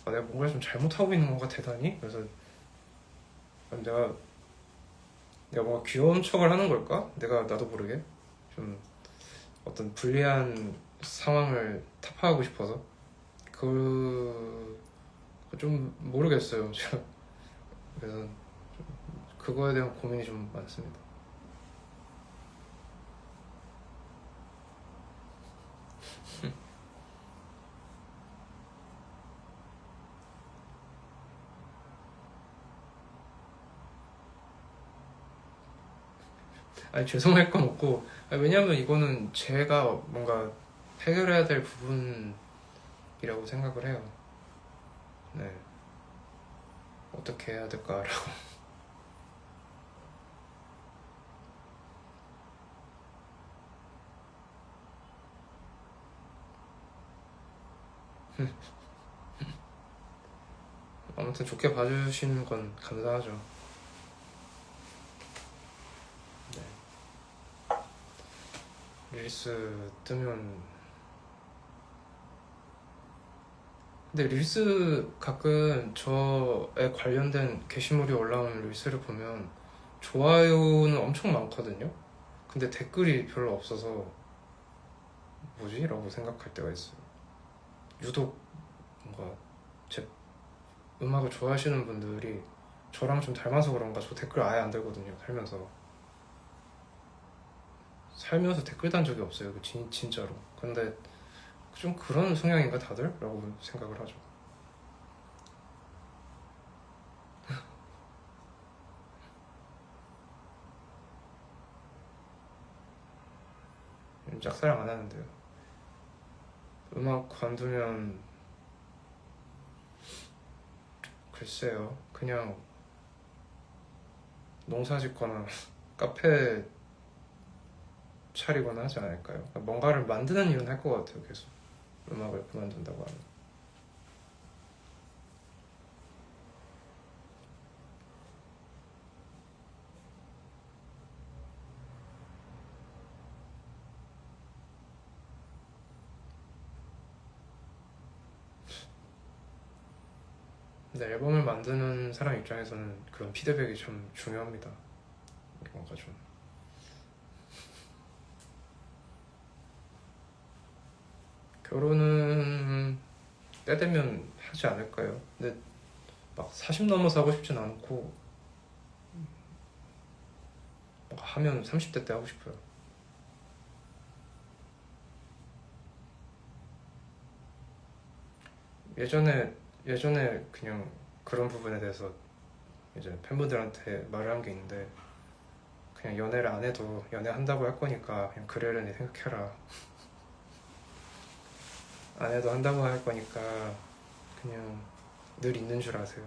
Speaker 1: 내가 뭔가 좀 잘못하고 있는 건가 대단히? 그래서 내가 뭔가 귀여운 척을 하는 걸까? 내가 나도 모르게 좀 어떤 불리한 상황을 타파하고 싶어서 좀 모르겠어요. 제가 그래서 그거에 대한 고민이 좀 많습니다. 아니 죄송할 건 없고 왜냐면 이거는 제가 뭔가 해결해야 될 부분이라고 생각을 해요. 네, 어떻게 해야 될까라고. 아무튼 좋게 봐주시는 건 감사하죠. 네. 릴스 뜨면 근데 릴스 가끔 저에 관련된 게시물이 올라오는 릴스를 보면 좋아요는 엄청 많거든요. 근데 댓글이 별로 없어서 뭐지? 라고 생각할 때가 있어요. 유독 뭔가 제 음악을 좋아하시는 분들이 저랑 좀 닮아서 그런가 저 댓글 아예 안 달거든요. 살면서 댓글 단 적이 없어요. 진짜로. 근데 좀 그런 성향인가 다들? 라고 생각을 하죠. 짝사랑 안 하는데요. 음악 관두면 글쎄요. 그냥 농사 짓거나 카페 차리거나 하지 않을까요? 뭔가를 만드는 일은 할 것 같아요. 계속 음악을 그만둔다고 하면. 근데 앨범을 만드는 사람 입장에서는 그런 피드백이 참 중요합니다. 뭔가 좀 결혼은 때 되면 하지 않을까요? 근데 막 40 넘어서 하고 싶진 않고 하면 30대 때 하고 싶어요. 예전에 그냥 그런 부분에 대해서 이제 팬분들한테 말을 한 게 있는데, 그냥 연애를 안 해도 연애한다고 할 거니까 그냥 그러려니 생각해라. 안 해도 한다고 할 거니까 그냥 늘 있는 줄 아세요.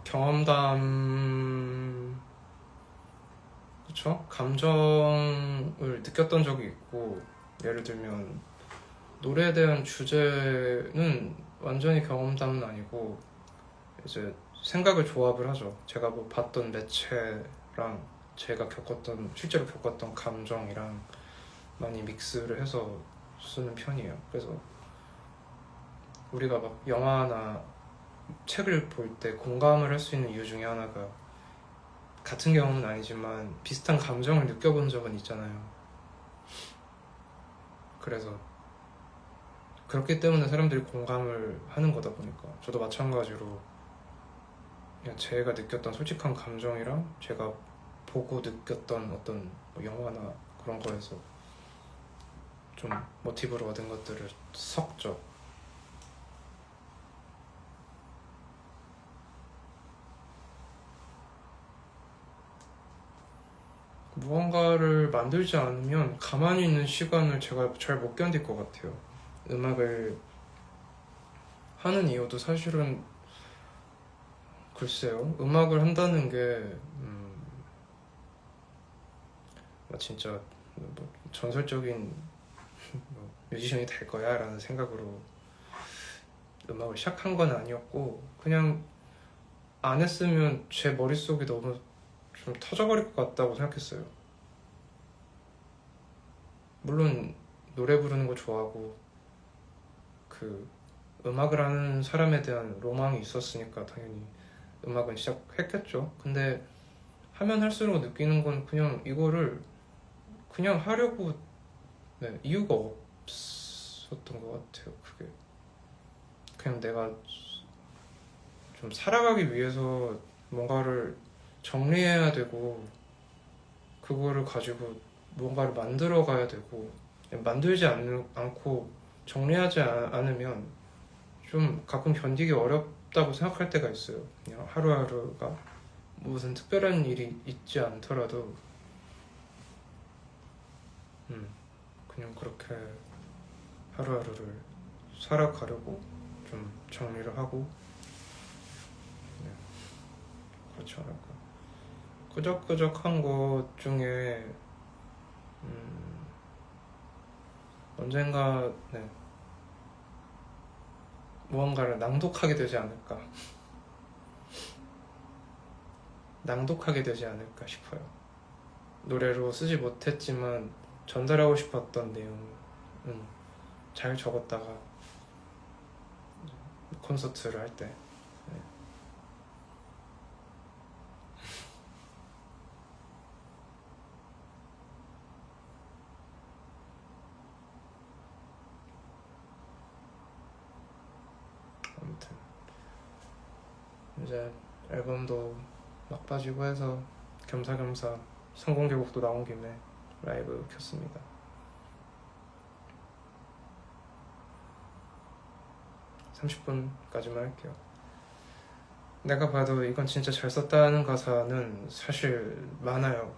Speaker 1: 경험담, 그쵸? 감정을 느꼈던 적이 있고, 예를 들면 노래에 대한 주제는 완전히 경험담은 아니고 이제 생각을 조합을 하죠. 제가 뭐 봤던 매체랑 제가 실제로 겪었던 감정이랑 많이 믹스를 해서 쓰는 편이에요. 그래서 우리가 막 영화나 책을 볼 때 공감을 할 수 있는 이유 중에 하나가, 같은 경험은 아니지만 비슷한 감정을 느껴본 적은 있잖아요. 그래서 그렇기 때문에 사람들이 공감을 하는 거다 보니까, 저도 마찬가지로 그냥 제가 느꼈던 솔직한 감정이랑 제가 보고 느꼈던 어떤 뭐 영화나 그런 거에서 좀 모티브로 얻은 것들을 섞죠. 무언가를 만들지 않으면 가만히 있는 시간을 제가 잘 못 견딜 것 같아요. 음악을 하는 이유도 사실은, 글쎄요, 음악을 한다는 게 진짜 뭐 전설적인 뭐 뮤지션이 될 거야 라는 생각으로 음악을 시작한 건 아니었고, 그냥 안 했으면 제 머릿속이 너무 좀 터져버릴 것 같다고 생각했어요. 물론 노래 부르는 거 좋아하고 그 음악을 하는 사람에 대한 로망이 있었으니까 당연히 음악은 시작했겠죠. 근데 하면 할수록 느끼는 건 그냥 이거를 그냥 하려고 이유가 없었던 것 같아요. 그게 그냥 내가 좀 살아가기 위해서 뭔가를 정리해야 되고, 그거를 가지고 뭔가를 만들어 가야 되고, 만들지 않고 정리하지 않으면 좀 가끔 견디기 어렵다고 생각할 때가 있어요. 그냥 하루하루가 무슨 특별한 일이 있지 않더라도 그냥 그렇게 하루하루를 살아가려고 좀 정리를 하고, 그렇지 않을까. 끄적끄적한 것 중에 언젠가 무언가를 낭독하게 되지 않을까 싶어요. 노래로 쓰지 못했지만 전달하고 싶었던 내용은 잘 적었다가 콘서트를 할 때 아무튼 이제 앨범도 막빠지고 해서 겸사겸사 성공개곡도 나온 김에 라이브 켰습니다. 30분까지만 할게요. 내가 봐도 이건 진짜 잘 썼다는 가사는 사실 많아요.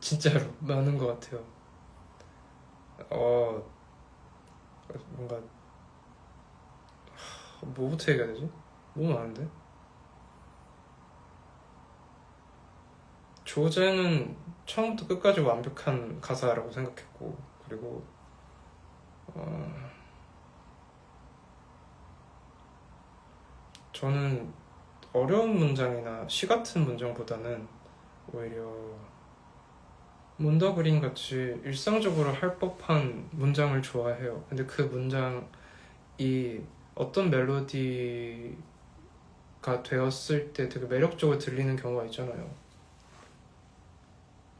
Speaker 1: 진짜로 많은 것 같아요. 뭔가 뭐부터 얘기해야 되지? 너무 많은데? 조제는 처음부터 끝까지 완벽한 가사라고 생각했고, 그리고 저는 어려운 문장이나 시 같은 문장보다는 오히려 문더그린 같이 일상적으로 할 법한 문장을 좋아해요. 근데 그 문장이 어떤 멜로디가 되었을 때 되게 매력적으로 들리는 경우가 있잖아요.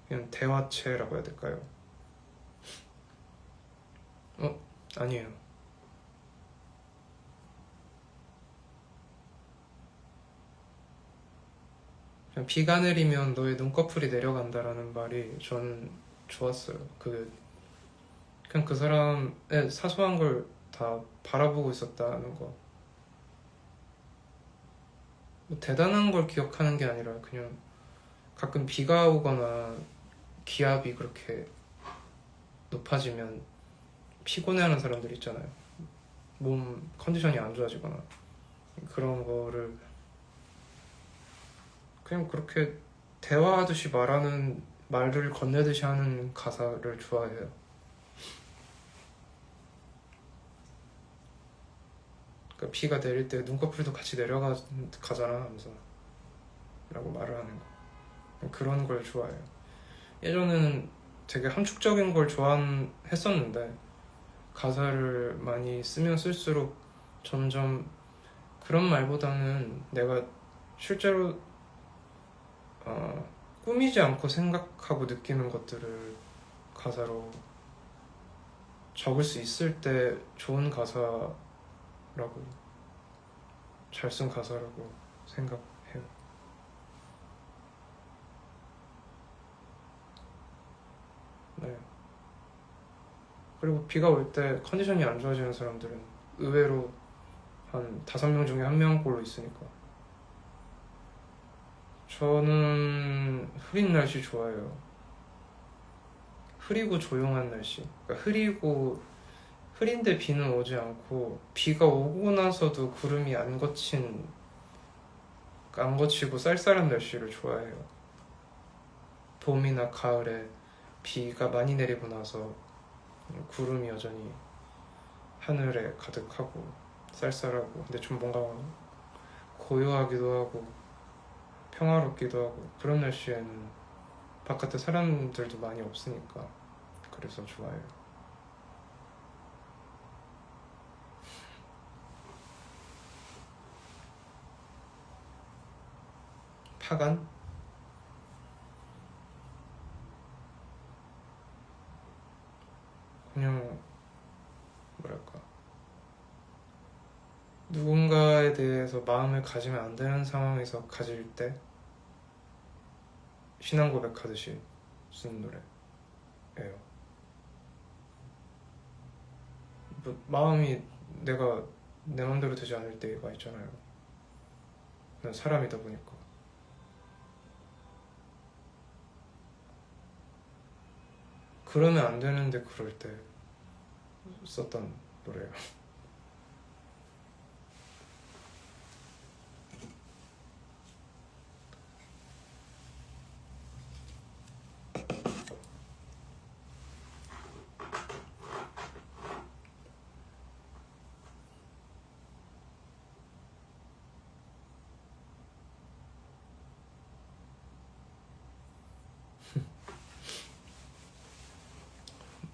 Speaker 1: 그냥 대화체라고 해야 될까요? 아니에요. 그냥 비가 내리면 너의 눈꺼풀이 내려간다라는 말이 저는 좋았어요. 그냥 그 사람의 사소한 걸 다 바라보고 있었다는 거. 뭐 대단한 걸 기억하는 게 아니라 그냥 가끔 비가 오거나 기압이 그렇게 높아지면 피곤해하는 사람들 있잖아요. 몸 컨디션이 안 좋아지거나 그런 거를 그냥 그렇게 대화하듯이 말하는 말을 건네듯이 하는 가사를 좋아해요. 그러니까 비가 내릴 때 눈꺼풀도 같이 내려가잖아 하면서 라고 말을 하는 거. 그런 걸 좋아해요. 예전에는 되게 함축적인 걸 좋아했었는데 가사를 많이 쓰면 쓸수록 점점 그런 말보다는 내가 실제로 꾸미지 않고 생각하고 느끼는 것들을 가사로 적을 수 있을 때 좋은 가사라고, 잘 쓴 가사라고 생각해요. 네. 그리고 비가 올 때 컨디션이 안 좋아지는 사람들은 의외로 한 5명 중에 1명꼴로 있으니까. 저는 흐린 날씨 좋아해요. 흐리고 조용한 날씨. 그러니까 흐린데 비는 오지 않고 비가 오고 나서도 구름이 안 거치고 쌀쌀한 날씨를 좋아해요. 봄이나 가을에 비가 많이 내리고 나서 구름이 여전히 하늘에 가득하고 쌀쌀하고, 근데 좀 뭔가 고요하기도 하고 평화롭기도 하고, 그런 날씨에는 바깥에 사람들도 많이 없으니까 그래서 좋아해요. 파간? 그냥 뭐랄까, 누군가에 대해서 마음을 가지면 안 되는 상황에서 가질 때 신앙 고백하듯이 쓰는 노래예요. 뭐 마음이 내가 내 맘대로 되지 않을 때가 있잖아요. 난 사람이다 보니까. 그러면 안 되는데 그럴 때 썼던 노래예요.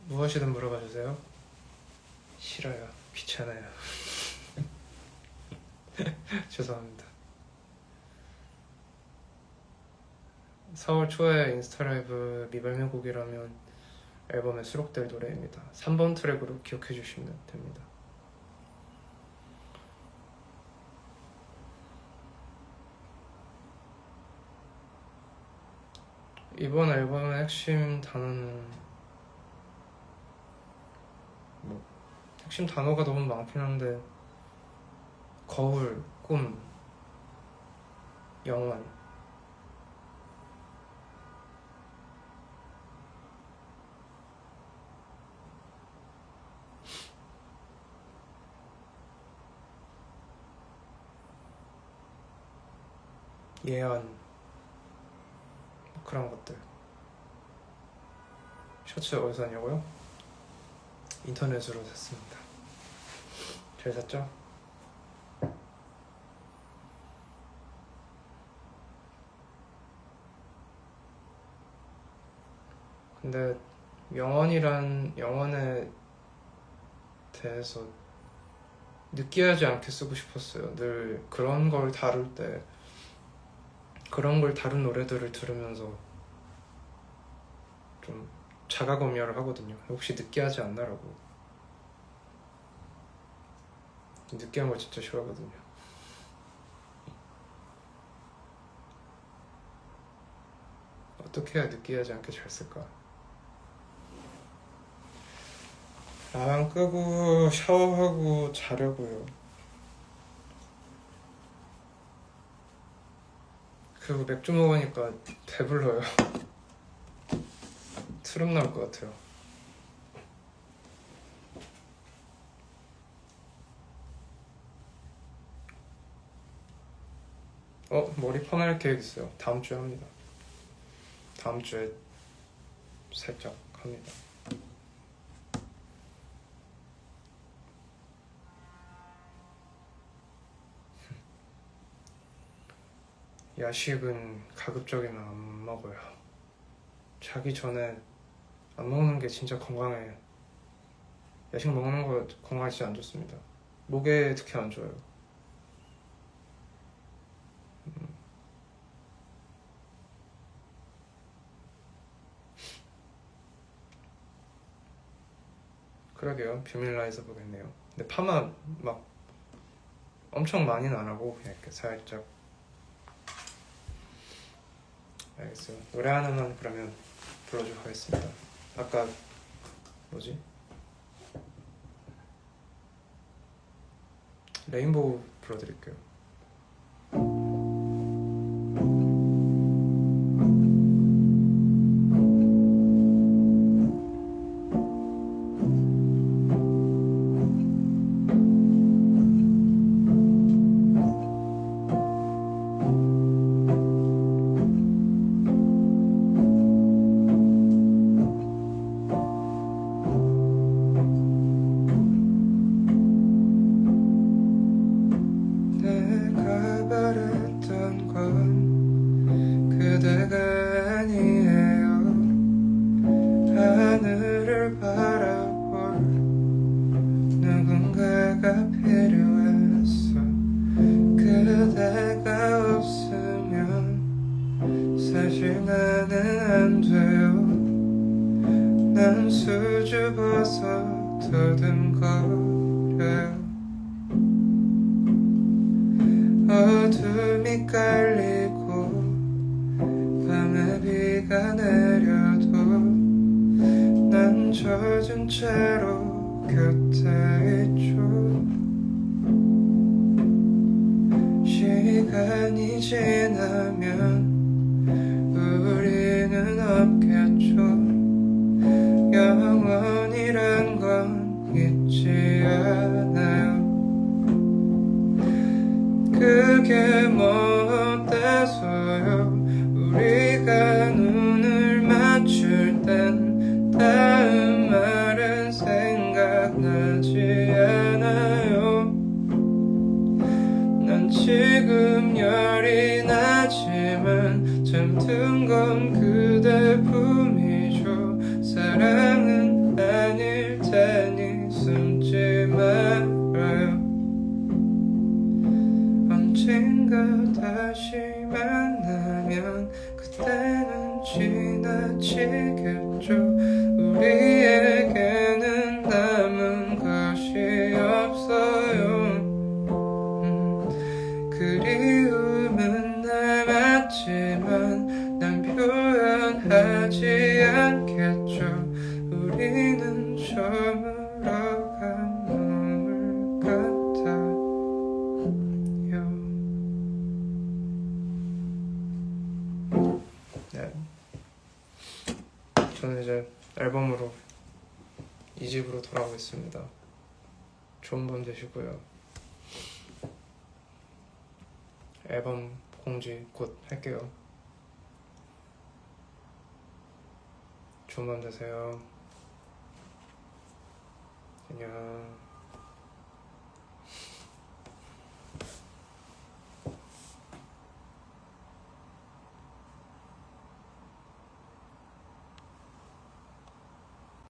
Speaker 1: 무엇이든 물어봐 주세요. 싫어요. 귀찮아요. 죄송합니다. 4월 초에 인스타라이브 미발매곡이라면 앨범에 수록될 노래입니다. 3번 트랙으로 기억해 주시면 됩니다. 이번 앨범의 핵심 단어는 핵심 단어가 너무 많긴 한데 거울, 꿈, 영원, 예언, 그런 것들. 셔츠 어디서 샀냐고요? 인터넷으로 샀습니다. 잘 샀죠? 근데 영원에 대해서 느끼하지 않게 쓰고 싶었어요. 늘 그런 걸 다룰 때 그런 걸 다룬 노래들을 들으면서 좀 자가검열을 하거든요. 혹시 느끼하지 않나라고. 느끼한 거 진짜 싫어하거든요. 어떻게 해야 느끼하지 않게 잘 쓸까? 라방 끄고 샤워하고 자려고요. 그리고 맥주 먹으니까 배불러요. 트름 나올 것 같아요. 머리 퍼날 계획 있어요. 다음 주에 합니다. 다음 주에 살짝 합니다. 야식은 가급적이면 안 먹어요. 자기 전에 안 먹는 게 진짜 건강에, 야식 먹는 거 건강에 진짜 안 좋습니다. 목에 특히 안 좋아요. 그러게요. 비밀 라이즈 보겠네요. 근데 파마 막 엄청 많이는 안 하고 그냥 이렇게 살짝. 알겠어요. 노래 하나만 그러면 불러주도록 하겠습니다. 아까 뭐지? 레인보우 불러드릴게요. 어둠이 깔리고 밤에 비가 내려도 난 젖은 채로 곁에 있죠. 시간이 지나면 우리는 없겠죠. 영원이란 건 있지 않아요. 그게 뭐 어때서요. 우리가 눈을 맞출 땐 다음 말은 생각나지 않아요. 난 지금 열이 나지만 잠든 건 그대뿐이죠. 사랑은 아닐 테니 숨지 말아요. 언젠가 다시 만나면 그때는 지나치겠죠. 우리에게는 남은 것이 없어요. 그리움은 남았지만 난 표현하지 않겠죠. 우리는 저물어 간 눈물 같아요. 네. 저는 이제 앨범으로 2집으로 돌아오겠습니다. 좋은 밤 되시고요. 앨범 공지 곧 할게요. 좋은 밤 되세요. 안녕.